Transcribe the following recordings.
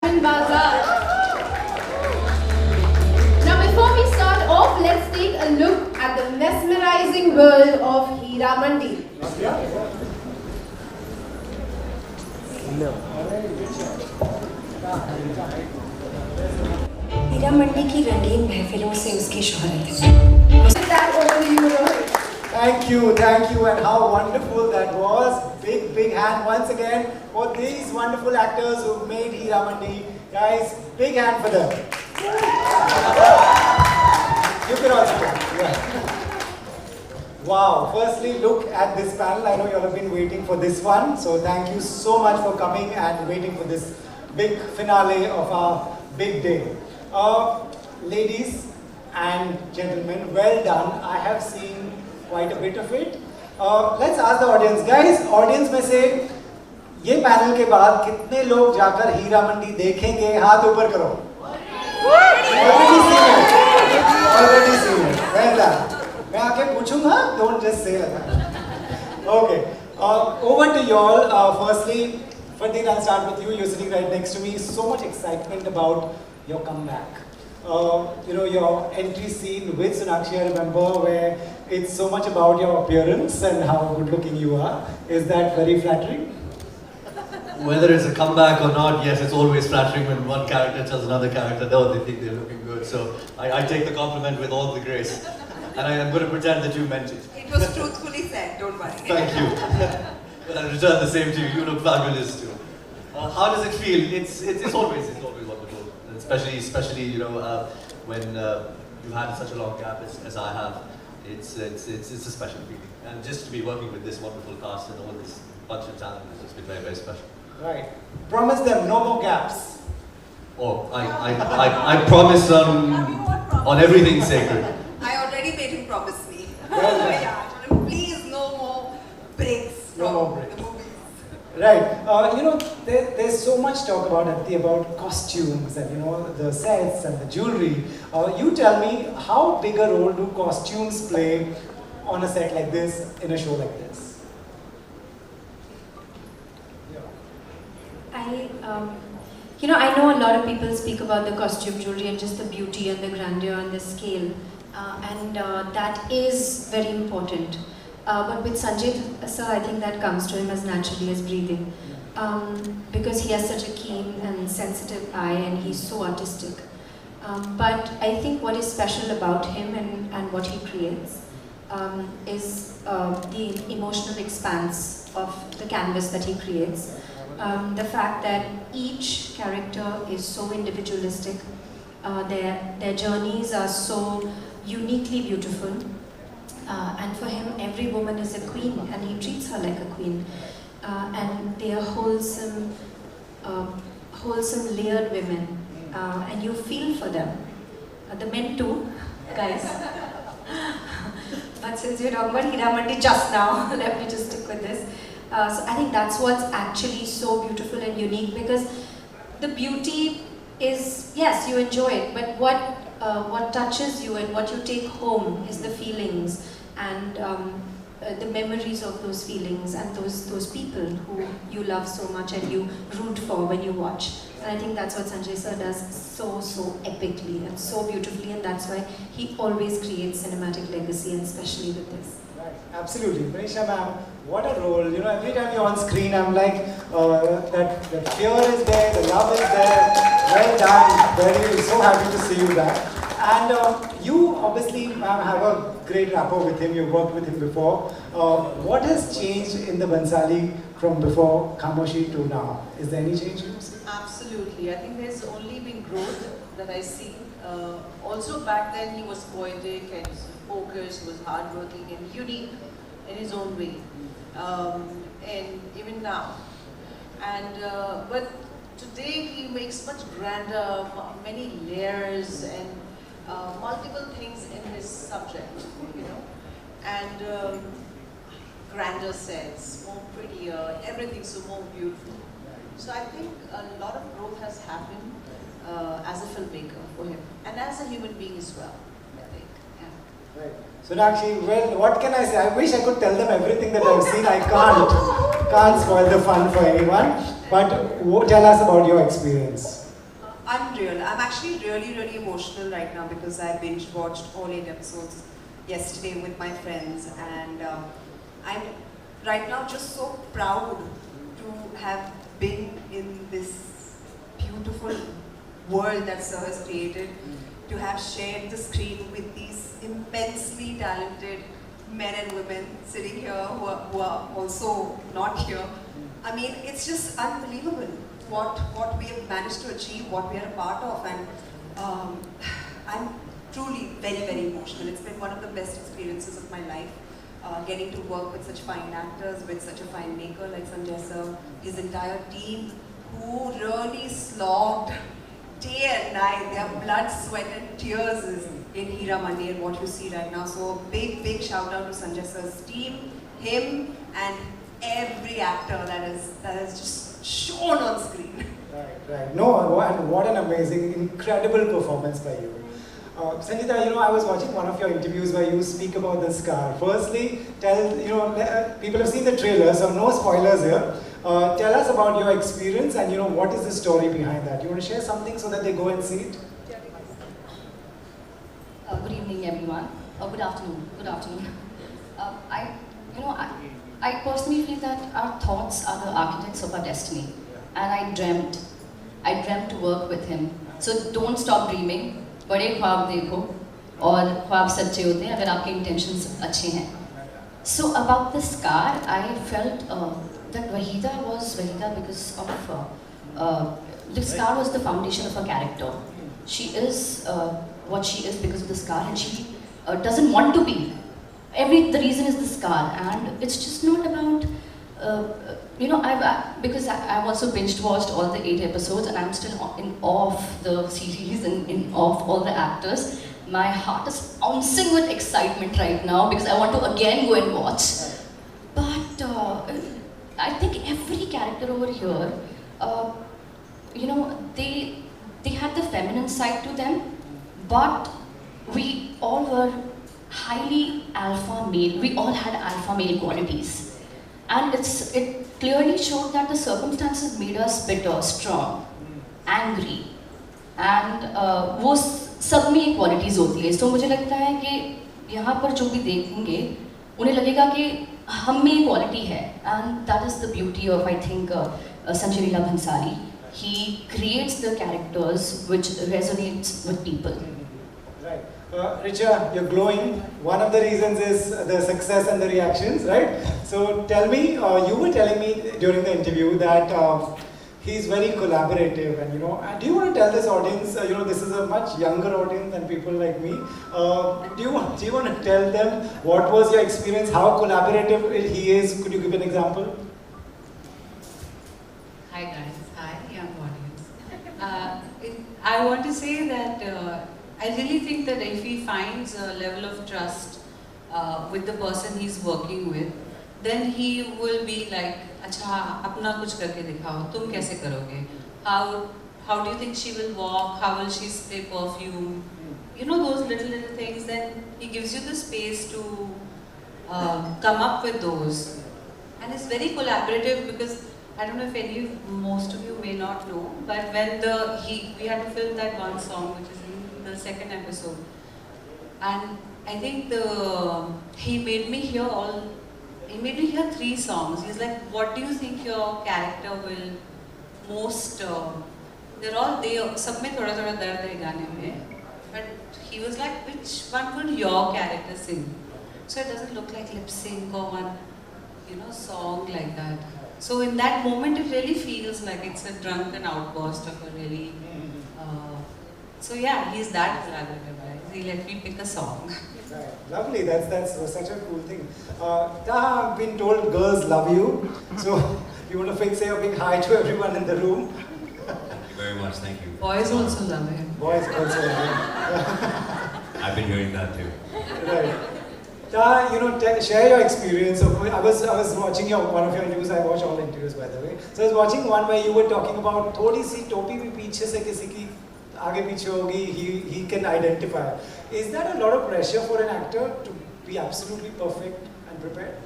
Bazaar. Now before we start off, let's take a look at the mesmerizing world of Hira Mandi. Heera Mandi की रंगीन महफिलों से उसकी शोहरत है। With that, over to you, Rohit. Thank you, and how wonderful that was. Big hand once again for these wonderful actors who made Hira Mandi. Guys, big hand for them. You can also clap. Yeah. Wow, firstly look at this panel. I know you all have been waiting for this one. So thank you so much for coming and waiting for this big finale of our big day. Ladies and gentlemen, well done. I have seen quite a bit of it. Let's ask the audience. Guys, audience में से ये panel के बाद कितने लोग जाकर हीरा मंडी देखेंगे? हाथ ऊपर करो. Already seen it. Well done. मैं आके पूछूंगा. Don't just say like that. Okay. Over to you all. Firstly, Fardeen, I'll start with you. You're sitting right next to me. So much excitement about your comeback. Your entry scene with Sonakshi, I remember, where it's so much about your appearance and how good looking you are. Is that very flattering? Whether it's a comeback or not, yes, it's always flattering when one character tells another character, no, they think they're looking good. So I take the compliment with all the grace. And I am going to pretend that you meant it. It was truthfully said, don't worry. Thank you. But I'll return the same to you. You look fabulous too. How does it feel? It's always wonderful. Especially when you've had such a long gap as I have. It's a special feeling. And just to be working with this wonderful cast and all this bunch of talent has just been very, very special. Right. Promise them no more gaps. Oh, I promise on everything sacred. I already made him promise me. Well done. Yeah, I told him, please no more breaks. No more breaks. The movies. Right. There's so much talk about costumes and the sets and the jewelry. You tell me, how big a role do costumes play on a set like this, in a show like this? I know a lot of people speak about the costume jewelry and just the beauty and the grandeur and the scale, and that is very important. But with Sanjay sir, I think that comes to him as naturally as breathing, because he has such a keen and sensitive eye and he's so artistic. But I think what is special about him and what he creates is the emotional expanse of the canvas that he creates. The fact that each character is so individualistic, their journeys are so uniquely beautiful, and for him every woman is a queen and he treats her like a queen, and they are wholesome layered women, and you feel for them, the men too, guys. But since we're talking about Hira Mandi just now, let me just stick with this. So I think that's what's actually so beautiful and unique, because the beauty is, yes, you enjoy it, but what touches you and what you take home is the feelings and the memories of those feelings and those people who you love so much and you root for when you watch. And I think that's what Sanjay sir does so epically and so beautifully, and that's why he always creates cinematic legacy, and especially with this. Right. Absolutely. Manisha ma'am, what a role. Every time you're on screen, I'm like, that fear is there, the love is there. Well done. Very, so happy to see you back. And you obviously, ma'am, have a great rapport with him. You've worked with him before. What has changed in the Bhansali from before Khamoshi to now? Is there any change you see? Absolutely. I think there's only been growth that I see. Also back then he was poetic and focused, he was hardworking and unique in his own way. And even now. And but today he makes much grander, many layers and multiple things in his subject, and grander sets, more prettier, everything's so more beautiful. So I think a lot of growth has happened as a filmmaker for him, and as a human being as well, I think. Yeah. Right. Sonakshi, well, what can I say? I wish I could tell them everything that I've seen. I can't spoil the fun for anyone. But tell us about your experience. unreal. I'm actually really emotional right now because I binge watched all 8 episodes yesterday with my friends, and I'm right now just so proud to have been in this beautiful world that Sir has created, to have shared the screen with these immensely talented men and women sitting here who are also not here. I mean, it's just unbelievable what we have managed to achieve, what we are a part of, and I'm truly very emotional. It's been one of the best experiences of my life, getting to work with such fine actors, with such a fine maker like Sanjay Sir, his entire team, who really slogged day and night. Their blood, sweat and tears is in Hira Mandi and what you see right now. So big shout out to Sanjay Sir's team, him and every actor that is just shown on screen. Right. No, and what an amazing, incredible performance by you. Sanjita, I was watching one of your interviews where you speak about the scar. Firstly, people have seen the trailer, so no spoilers here. Tell us about your experience and what is the story behind that. You want to share something so that they go and see it? Good evening, everyone. Good afternoon. I personally feel that our thoughts are the architects of our destiny, and I dreamt to work with him. So don't stop dreaming. बड़े ख्वाब देखो और ख्वाब सच्चे होते हैं अगर आपके intentions अच्छे हैं. So about the scar, I felt that Wahida was Wahida because of the scar was the foundation of her character. She is what she is because of the scar, and she doesn't want to be. The reason is the scar, and it's just not about because I've also binge watched all the 8 episodes, and I'm still in awe of the series and in awe of all the actors. My heart is bouncing with excitement right now because I want to again go and watch. But I think every character over here, they had the feminine side to them, but we all were highly alpha male. We all had alpha male qualities, and it clearly showed that the circumstances made us bitter, strong, angry, and वो सब में ये qualities होती है. So मुझे लगता है कि यहाँ पर जो भी देखेंगे उन्हें लगेगा कि हम में ये quality है, and that is the beauty of, I think, Sanjay Leela Bhansali. He creates the characters which resonates with people. Right. Richa, you're glowing. One of the reasons is the success and the reactions, right? So tell me, you were telling me during the interview that he's very collaborative, and do you want to tell this audience, this is a much younger audience than people like me. Do you want to tell them what was your experience, how collaborative he is? Could you give an example? Hi guys, hi young audience. I want to say that I really think that if he finds a level of trust with the person he's working with, then he will be like, अच्छा अपना कुछ करके दिखाओ, तुम कैसे करोगे? How do you think she will walk? How will she spray perfume? Those little things. Then he gives you the space to come up with those, and it's very collaborative because I don't know if most of you may not know, but when we had to film that one song, which is in the second episode, and I think he made me hear 3 songs. He's like, what do you think your character will most, they're all there, सब में थोड़ा थोड़ा दर्द है गाने में, but he was like, which one would your character sing? So it doesn't look like lip sync or one, song like that. So in that moment, it really feels like it's a drunken outburst of a really. So yeah, he's that collaborative, right? He let me pick a song. Right. Lovely. That's such a cool thing. Taha, I've been told girls love you. So you want to say a big hi to everyone in the room? Thank you very much. Thank you. Boys also love him. Boys also love you. I've been hearing that too. Right. Taha, share your experience. I was watching one of your interviews. I watch all interviews, by the way. So I was watching one where you were talking about थोड़ी सी टोपी भी पीछे से किसी की आगे पीछे होगी, he can identify. Is that a lot of pressure for an actor to be absolutely perfect and prepared?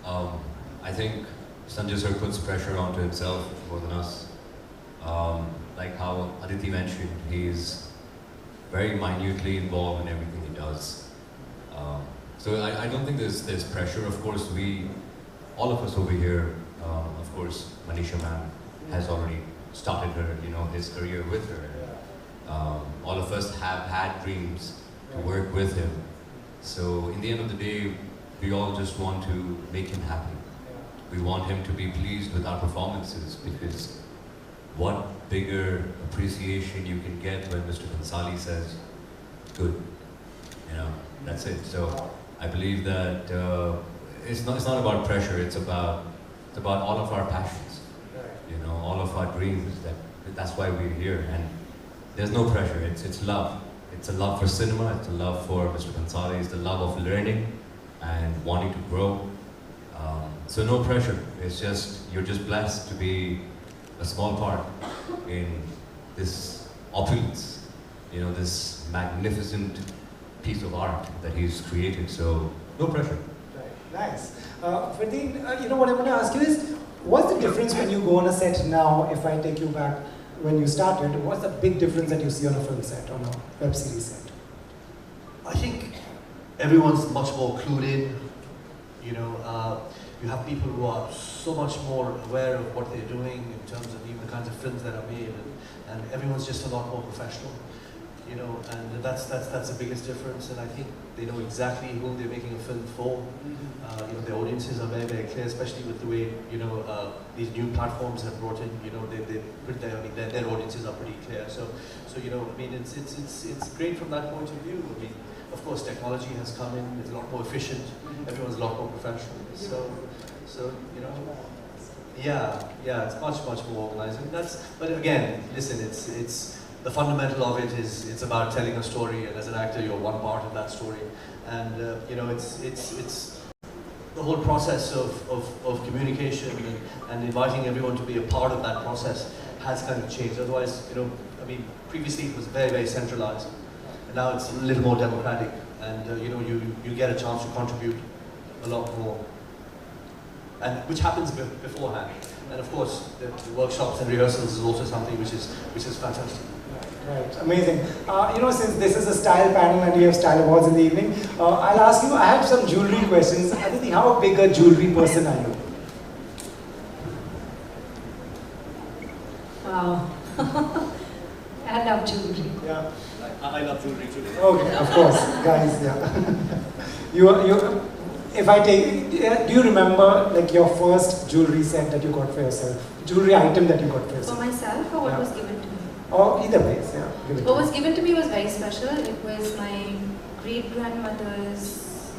I think Sanjay sir puts pressure onto himself more than us. Like how Aditi mentioned, he's very minutely involved in everything he does. So I don't think there's pressure. Of course, all of us over here, of course, Manisha ma'am has already started his career with her. All of us have had dreams to work with him. So in the end of the day, we all just want to make him happy. We want him to be pleased with our performances, because what bigger appreciation you can get when Mr. Bhansali says, good, that's it. So I believe that it's not about pressure, it's about all of our passions, all of our dreams. That's why we're here, and there's no pressure, it's love. It's a love for cinema, it's a love for Mr. Bhansali, it's the love of learning and wanting to grow. So no pressure, you're just blessed to be a small part in this opulence, this magnificent piece of art that he's created. So no pressure. Right, nice. Ferdinand, what I want to ask you is, what's the difference when you go on a set now, if I take you back when you started, what's the big difference that you see on a film set, on a web series set? I think everyone's much more clued in. You have people who are so much more aware of what they're doing in terms of even the kinds of films that are made, and everyone's just a lot more professional. And that's the biggest difference. And I think they know exactly who they're making a film for. Their audiences are very, very clear, especially with the way these new platforms have brought in. Their audiences are pretty clear. So it's great from that point of view. Of course, technology has come in; it's a lot more efficient. Everyone's a lot more professional. So yeah, it's much more organized. And but again, listen, it's the fundamental of it is it's about telling a story, and as an actor, you're one part of that story. And it's the whole process of communication and inviting everyone to be a part of that process has kind of changed. Otherwise, previously it was very, very centralized, and now it's a little more democratic, and you get a chance to contribute a lot more, and which happens beforehand. And of course, the workshops and rehearsals is also something which is fantastic. Right, amazing. Since this is a style panel and we have style awards in the evening, I'll ask you, I have some jewelry questions. Aditi, how big a jewelry person are you? Wow. I love jewelry. Yeah. I love jewelry too. Okay, of course, guys, yeah. If I take, do you remember like your first jewelry set that you got for yourself? Jewelry item that you got for For yourself? myself, or what was given to me? Or either ways, yeah. What was given to me was very special. It was my great-grandmother's,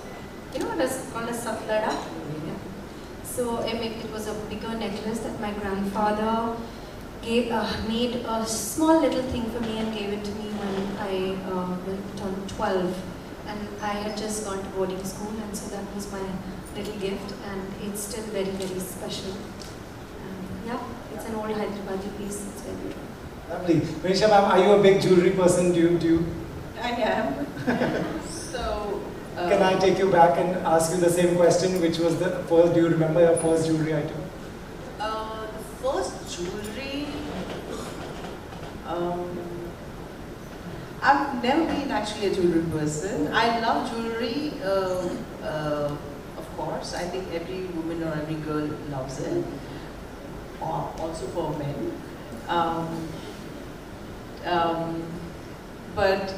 it was called a saflada. Yeah. So it was a bigger necklace that my grandfather made a small little thing for me and gave it to me when I turned 12. And I had just gone to boarding school, and so that was my little gift, and it's still very, very special. Yeah, it's an old Hyderabadi piece. It's very beautiful. Lovely. Manisha ma'am, are you a big jewelry person? Do you? I am. So. Can I take you back and ask you the same question, which was the first, do you remember your first jewelry item? The first jewelry, I've never been actually a jewelry person. I love jewelry, of course. I think every woman or every girl loves it, also for men. But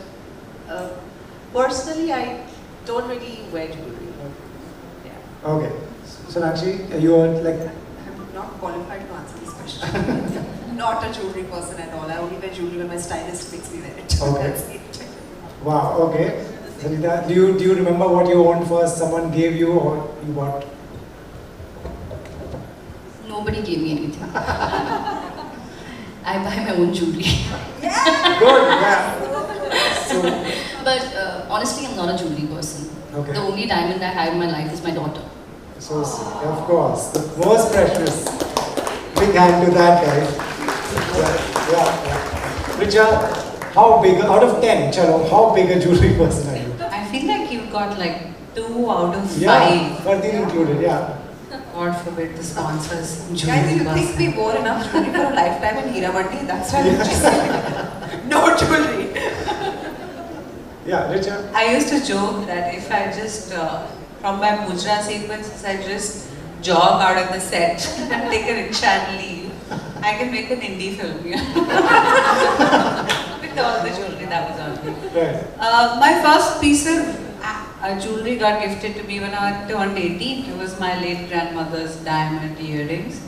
personally, I don't really wear jewelry. Yeah. Okay. So Sonakshi, you are like... I'm not qualified to answer this question. Not a jewelry person at all. I only wear jewelry when my stylist makes me wear it. Okay. That's it. Wow, okay. Sangeeta, do you remember what you owned first? Someone gave you or you bought? Nobody gave me anything. I buy my own jewelry. Yeah! Good, yeah. So, But honestly, I'm not a jewelry person. okay. The only diamond I have in my life is my daughter. So, of course, the most precious. Big hand to that, guys. Yeah. Richa, how big, out of 10, Chalo, how big a jewelry person are you? I feel like you got like 2 out of 5. Yeah, Fardeen included, yeah. God forbid the sponsors Guys, jewelry you think we basket. wore enough jewelry for a lifetime in Hiramandi? That's why I'm just saying. No jewelry. Yeah, Richard. I used to joke that if I just, from my mudra sequences, I just jog out of the set and take a rickshaw and leave, I can make an indie film. Yeah. With all the jewelry that was on me. Right. My first piece of jewelry got gifted to me when I turned 18. It was my late grandmother's diamond earrings,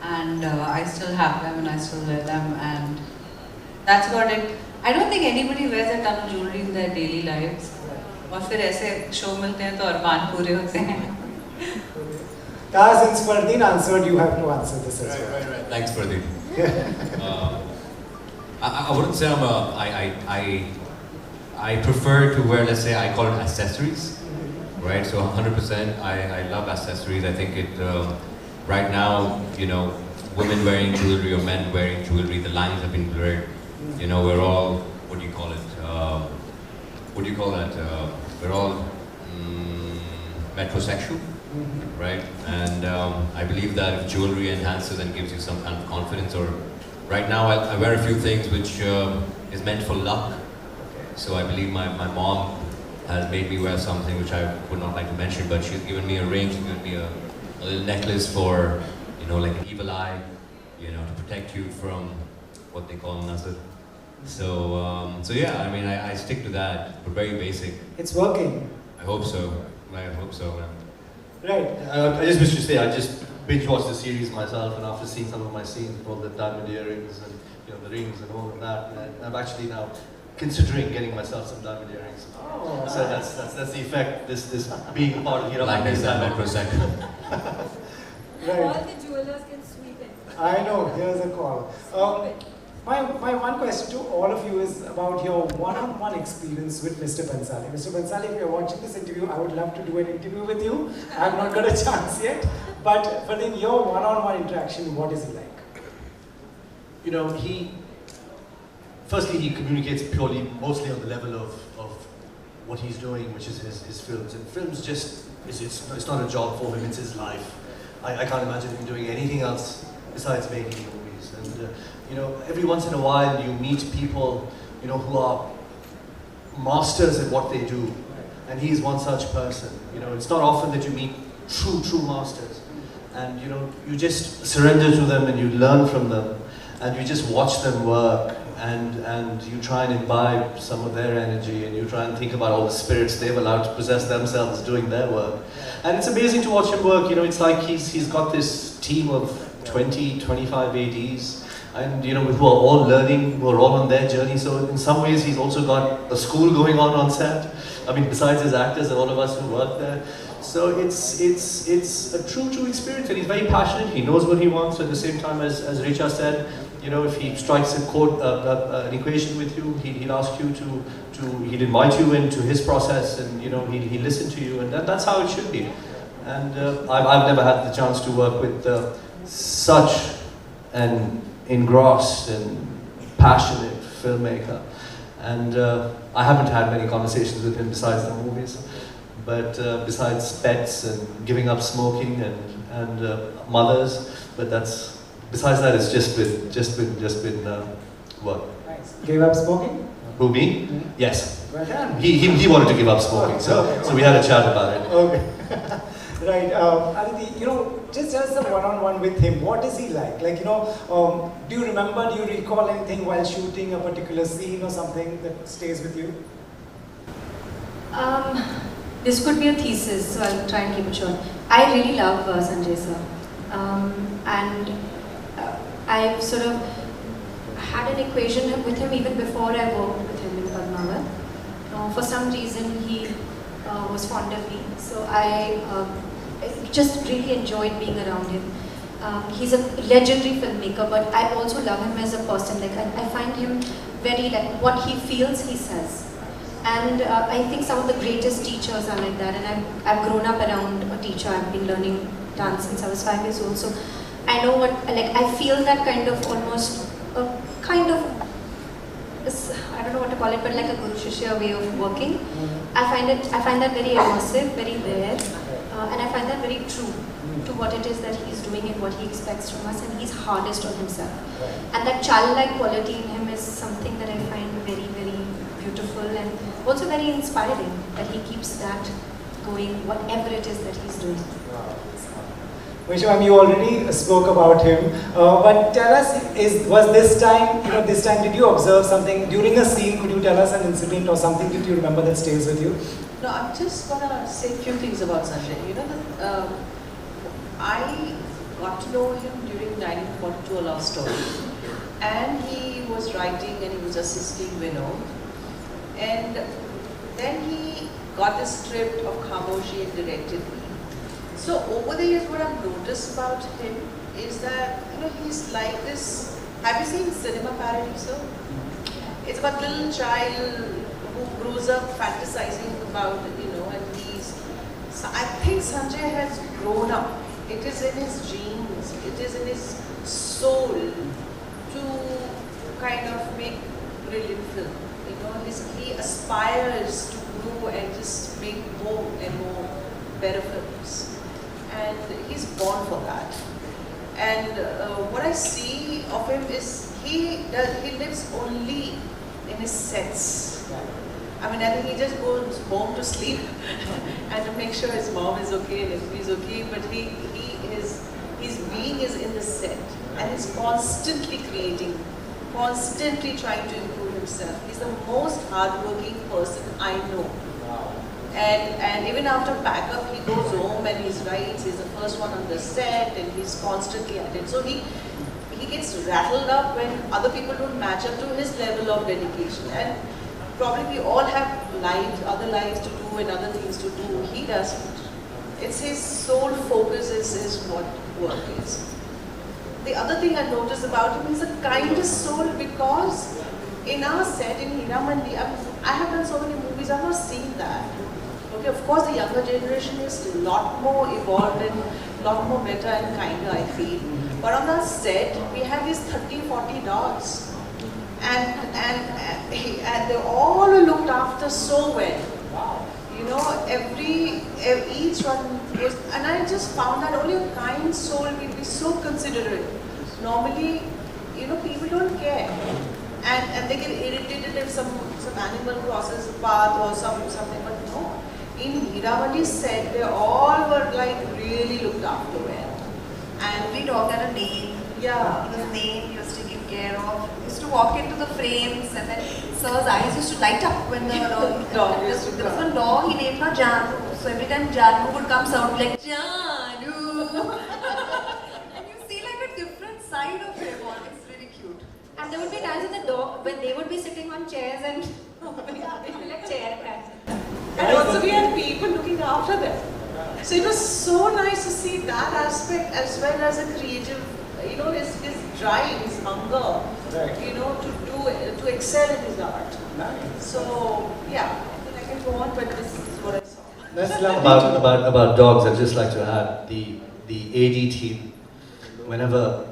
and I still have them and I still wear them, and that's about it. I don't think anybody wears a ton of jewelry in their daily lives. और फिर ऐसे show मिलते हैं तो अरमान पूरे होते हैं. Taz and Spardeen answered, you have to answer this as well. Right. Thanks, Pradeep. I wouldn't say I prefer to wear, let's say, I call it accessories, right? So 100%, I love accessories. I think it, right now, you know, women wearing jewelry or men wearing jewelry, the lines have been blurred. You know, we're all, what do you call it? What do you call that? We're all metrosexual, right? And I believe that if jewelry enhances and gives you some kind of confidence, or right now I wear a few things which is meant for luck. So I believe my mom has made me wear something which I would not like to mention, but she's given me a ring, she's given me a little necklace for, you know, like an evil eye, you know, to protect you from what they call nazar. So, so yeah, I mean, I stick to that, but very basic. It's working. I hope so. I hope so, man. Right. I just wish to say, I just binge watched the series myself, and after seeing some of my scenes, all the diamond earrings and, you know, the rings and all of that, I'm actually now considering getting myself some diamond earrings. Oh, So that's the effect. This being a part of Like Hiramandi this, that metrosexual. Right. All the jewelers can sweep it. I know, here's a call. My one question to all of you is about your one-on-one experience with Mr. Bhansali. Mr. Bhansali, if you're watching this interview, I would love to do an interview with you. I have not got a chance yet. But in your one-on-one interaction, what is he like? You know, firstly, he communicates purely, mostly on the level of what he's doing, which is his films. And films just, it's not a job for him, it's his life. I can't imagine him doing anything else besides making movies. And, you know, every once in a while you meet people, you know, who are masters at what they do. And he's one such person. You know, it's not often that you meet true masters. And, you know, you just surrender to them and you learn from them. And you just watch them work. And you try and imbibe some of their energy, and you try and think about all the spirits they've allowed to possess themselves doing their work. And it's amazing to watch him work. You know, it's like he's got this team of 20, 25 ADs, and, you know, who are all learning, who are all on their journey. So in some ways, he's also got a school going on set. I mean, besides his actors and all of us who work there. So it's a true experience, and he's very passionate. He knows what he wants. At the same time, as Richa said, you know, if he strikes an equation with you, he'd ask you he'd invite you into his process, and, you know, he'd listen to you, and that's how it should be. And I've never had the chance to work with such an engrossed and passionate filmmaker. And I haven't had many conversations with him besides the movies, but besides pets and giving up smoking and mothers. But besides that, it's just been what? Nice. Gave up smoking? Who, me? Yes. Well done. He wanted to give up smoking, so we had a chat about it. Okay. Right. Aditi, you know, just a one-on-one with him, what is he like? Like, you know, do you recall anything while shooting a particular scene or something that stays with you? This could be a thesis, so I'll try and keep it short. I really love Sanjay sir. And I've sort of had an equation with him even before I worked with him in Padmavat. For some reason, he was fond of me, so I just really enjoyed being around him. He's a legendary filmmaker, but I also love him as a person. Like, I find him very, like, what he feels, he says. And I think some of the greatest teachers are like that, and I've grown up around a teacher. I've been learning dance since I was 5 years old, so I know what, like, I feel that kind of almost, kind of, I don't know what to call it, but like a Guru Shishya way of working. I find that very immersive, very rare, and I find that very true to what it is that he's doing and what he expects from us, and he's hardest on himself. And that childlike quality in him is something that I find very, very beautiful and also very inspiring, that he keeps that going, whatever it is that he's doing. Vishu, you already spoke about him, but tell us, was this time, did you observe something during a scene? Could you tell us an incident or something that you remember that stays with you? No, I'm just gonna say a few things about Sanjay. You know, I got to know him during 1942, A Love Story, and he was writing and he was assisting Vinod, and then he got the script of Khamoshi and directed me. So over the years, what I've noticed about him is that, he's like this. Have you seen Cinema Paradiso? Sir? It's about a little child who grows up fantasizing about, and these. So I think Sanjay has grown up. It is in his genes. It is in his soul to kind of make brilliant film. He aspires to grow and just make more and more better films. And he's born for that. And what I see of him is he lives only in his sets. I think he just goes home to sleep and to make sure his mom is okay and everybody's okay. But his being is in the set, and he's constantly creating, constantly trying to improve himself. He's the most hardworking person I know. And even after backup, he goes home and he writes. He's the first one on the set, and he's constantly at it. So he gets rattled up when other people don't match up to his level of dedication. And probably we all have lives, other lives to do and other things to do. He doesn't. It's his sole focus is what work is. The other thing I noticed about him is the kindest soul, because in our set in Heeramandi, I have done so many movies, I've not seen that. Okay, of course the younger generation is a lot more evolved and a lot more better and kinder, I feel. But on that set, we have these 30, 40 dogs. And they all are looked after so well. Each one was, and I just found that only a kind soul will be so considerate. Normally, people don't care. And they get irritated if some animal crosses the path or something, but no. In Heeramandi's set, they all were really looked after well. And every dog had a name. Yeah. His name he was taken care of. He used to walk into the frames, and then Sir's eyes used to light up when the dog used to there was one dog, he named her Janu. So every time Janu would come, Sir would be like, Janu. And you see like a different side of him. It's really cute. And there would be times when they would be sitting on chairs and they'd be like chair cats. And also we had people looking after them. So it was so nice to see that aspect as well as a creative, his drive, his hunger, to excel in his art. Nice. So yeah, I can go on, but this is what I saw. About dogs, I'd just like to add the AD team. Whenever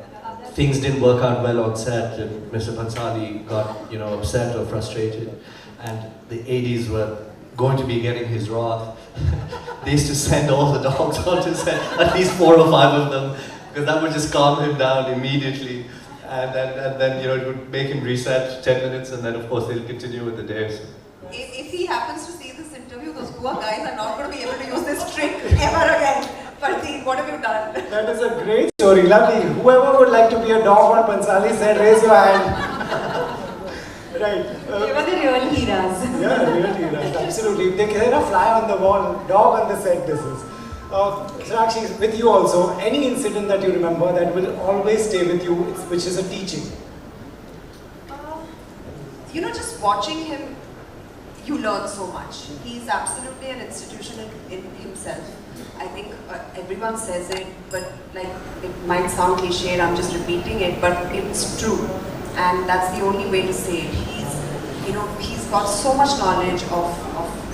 things didn't work out well on set, and Mr. Bhansali got upset or frustrated, and the ADs were going to be getting his wrath, they used to send all the dogs onto set, at least 4 or 5 of them, because that would just calm him down immediately, and then it would make him reset 10 minutes, and then of course they'll continue with the day. So. If he happens to see this interview, those poor guys are not going to be able to use this trick ever again. Pratik, what have you done? That is a great story, lovely. Whoever would like to be a dog on Bhansali set, raise your hand. Right. They were the real heroes. Yeah, real heroes, absolutely. They can fly on the wall, dog on the set, this is. So actually, with you also, any incident that you remember that will always stay with you, which is a teaching? Just watching him, you learn so much. He's absolutely an institution in himself. I think everyone says it, but it might sound cliche, I'm just repeating it, but it's true. And that's the only way to say it. He's got so much knowledge of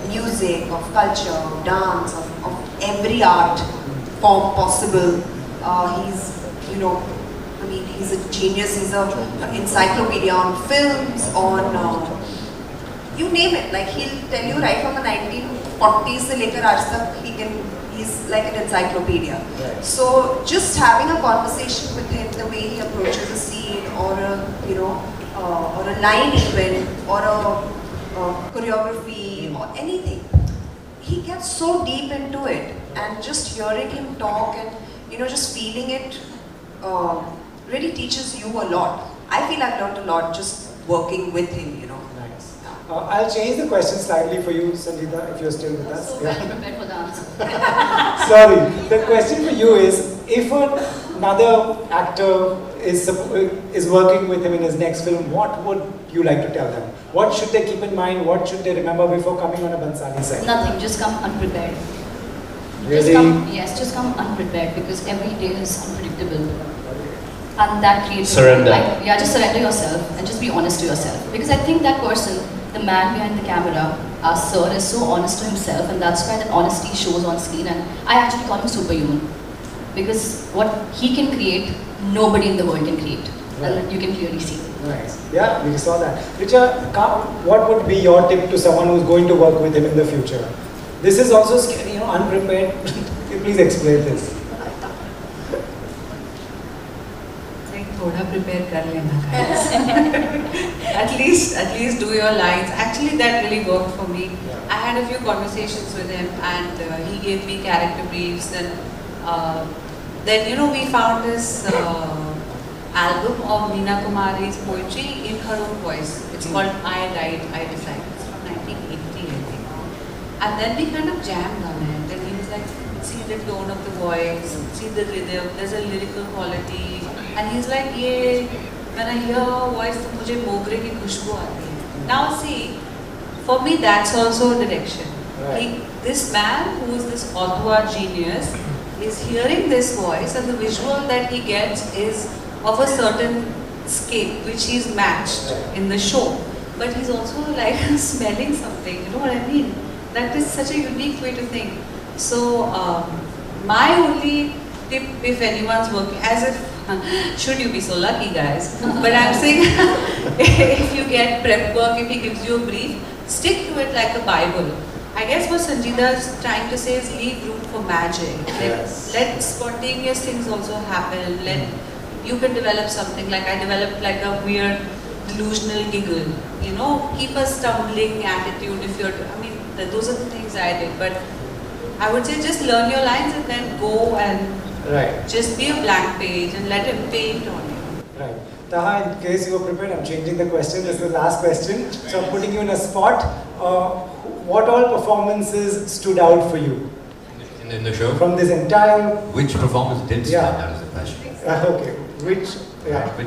music, of culture, of dance, of every art form possible. He's a genius. He's an encyclopedia on films, on you name it. He'll tell you right from the 1940s to later aaj tak, He's like an encyclopedia. Right. So just having a conversation with him, the way he approaches a scene or a, or a line even, or a choreography or anything, he gets so deep into it, and just hearing him talk and just feeling it really teaches you a lot. I feel I've learned a lot just working with him. Nice. I'll change the question slightly for you, Sangeeta, if you're still with us. So well prepared for the answer. Sorry. The question for you is, if another actor is working with him in his next film, what would you like to tell them? What should they keep in mind? What should they remember before coming on a Bhansali set? Nothing, just come unprepared. Really? Just come unprepared, because every day is unpredictable. And that creates Surrender. Just surrender yourself and just be honest to yourself. Because I think that person, the man behind the camera, our sir, is so honest to himself, and that's why that honesty shows on screen. And I actually call him superhuman, because what he can create, nobody in the world can create. Right. And you can clearly see. Nice. Yeah, we saw that. Richa, what would be your tip to someone who's going to work with him in the future? This is also scary, unprepared. Please explain this. थोड़ा prepare कर लेना guys. at least do your lines. Actually, that really worked for me. I had a few conversations with him, and he gave me character briefs, and then we found this album of Meena Kumari's poetry in her own voice. It's called I Write, I Decide. It's from 1980, I think. And then we kind of jammed on it, and he was like, see the tone of the voice, see the rhythm, there's a lyrical quality. And he's like, yeah, when I hear her voice, तो मुझे मोगरे की खुशबू आती है. Now see, for me that's also a direction. Right. This man who is this auteur genius is hearing this voice, and the visual that he gets is of a certain scale which he's matched in the show. But he's also like smelling something, you know what I mean? That is such a unique way to think. So my only tip, if anyone's working, as if should you be so lucky, guys, but I'm saying if you get prep work, if he gives you a brief, stick to it like a Bible. I guess what Sangeeta is trying to say is leave room for magic. Let spontaneous things also happen. You can develop something. Like I developed like a weird delusional giggle. Keep a stumbling attitude if you're. Those are the things I did. But I would say just learn your lines and then go and just be a blank page and let him paint on you. Right. Taha, in case you were prepared, I'm changing the question. This is the last question. So I'm putting you in a spot. What all performances stood out for you? In the show? From this entire... Which performance did stand out is the question. Okay. Which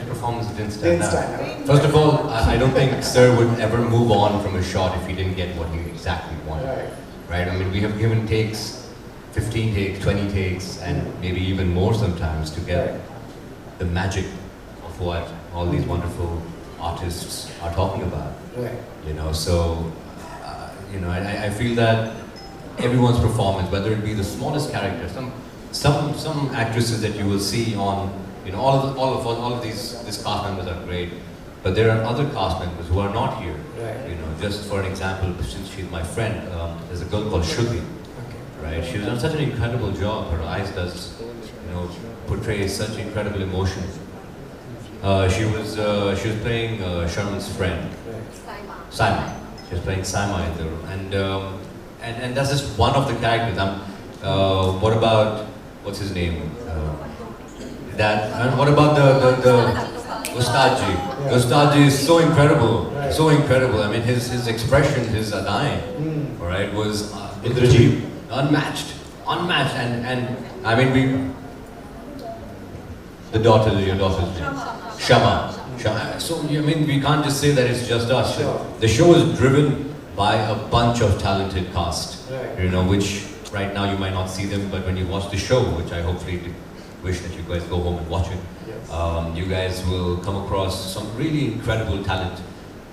performance didn't stand out? First of all, I don't think Sir would ever move on from a shot if he didn't get what he exactly wanted. Right? We have given takes, 15 takes, 20 takes, and maybe even more sometimes to get the magic of what all these wonderful artists are talking about. So I feel that everyone's performance, whether it be the smallest character, some actresses that you will see on, all of these cast members are great, but there are other cast members who are not here. Just for an example, since she's my friend, there's a girl called Shruti. Right? She's done such an incredible job. Her eyes portray such incredible emotion. She was playing Sharman's friend, Saima. She was playing Saima in the room, and that's just one of the characters. What about what's his name? And what about the Ustadji? Ustadji is so incredible, so incredible. His expression, his adai, was unmatched, and the daughter, your daughter's name, Shama. So we can't just say that it's just us. The show is driven by a bunch of talented cast, which right now you might not see them, but when you watch the show, which I hopefully wish that you guys go home and watch it, you guys will come across some really incredible talent,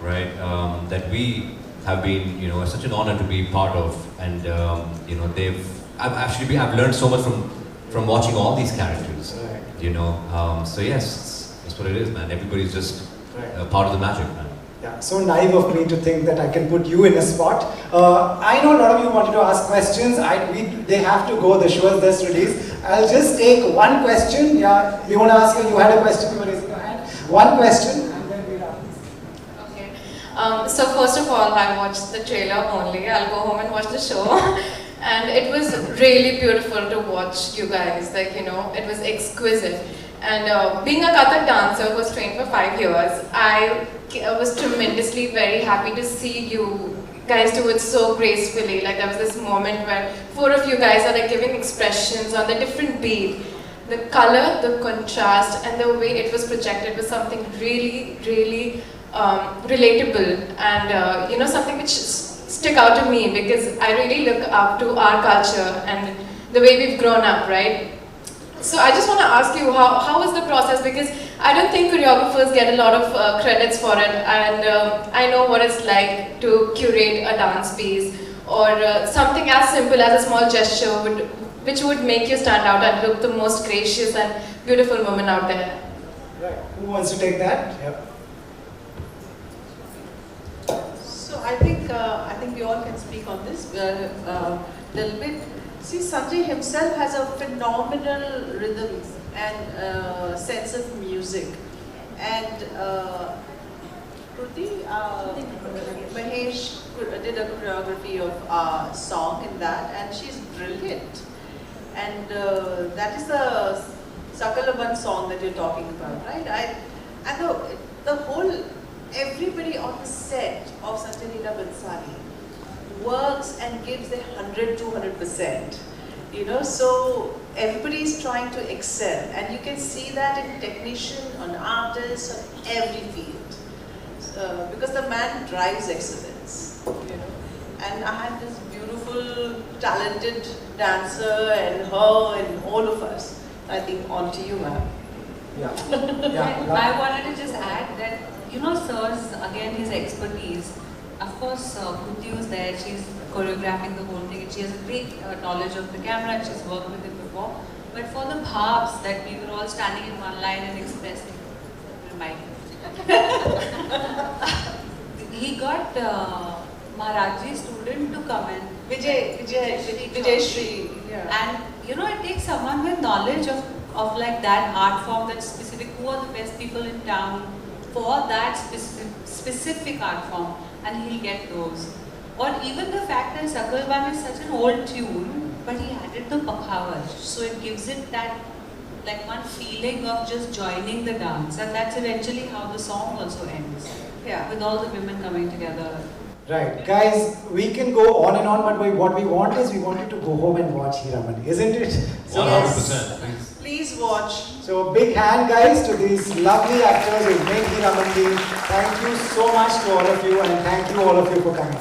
that we have been, it's such an honor to be part of, and I've learned so much from watching all these characters, So yes, that's what it is, man. Everybody's just a part of the magic, man. Yeah, so naive of me to think that I can put you in a spot. I know a lot of you wanted to ask questions. They have to go, the show is just released. I'll just take one question. Yeah, you want to ask, you had a question, you were raising your hand. One question, and then we'll wrap this. Okay. So first of all, I watched the trailer only. I'll go home and watch the show. And it was really beautiful to watch you guys. Like, you know, it was exquisite. And being a Kathak dancer who was trained for 5 years, I was tremendously very happy to see you guys do it so gracefully. Like there was this moment where 4 of you guys are like giving expressions on the different beat. The color, the contrast, and the way it was projected was something really, really relatable, and you know, something which stick out to me because I really look up to our culture and the way we've grown up, right? So I just want to ask you, how was the process? Because I don't think choreographers get a lot of credits for it, and I know what it's like to curate a dance piece or something as simple as a small gesture which would make you stand out and look the most gracious and beautiful woman out there. Right. Who wants to take that? Yep. So I think we all can speak on this little bit. See, Sanjay himself has a phenomenal rhythm and sense of music, and Kruti, Mahesh did a choreography of a song in that, and she's brilliant. And that is the Sakalaban song that you're talking about, right? And the whole, everybody on the set of Sanjay Leela Bhansali works and gives their 100-200%. You know, so everybody is trying to excel, and you can see that in technician, on artists, on every field, because the man drives excellence. You know, and I had this beautiful, talented dancer, and her, and all of us. I think on to you, ma'am. Yeah. Yeah. I wanted to just add that, you know, Sir's, again, his expertise. Of course, Kruti was there, she's choreographing the whole thing, and she has a great knowledge of the camera, and she's worked with it before. But for the bhavs that we were all standing in one line and expressing, he got Maharaji's student to come in. Vijay Shri. Yeah. And you know, it takes someone with knowledge of like that art form, that specific, who are the best people in town for that specific art form, and he'll get those. Or even the fact that Sakalban is such an old tune, but he added the pakhavaj, so it gives it that like one feeling of just joining the dance, and that's eventually how the song also ends. Yeah. With all the women coming together. Right, guys, we can go on and on, but what we want is we want you to go home and watch Heeramandi, isn't it? So 100%, please. Please watch. So big hand, guys, to these lovely actors who made Heeramandi. Thank you so much to all of you, and thank you all of you for coming.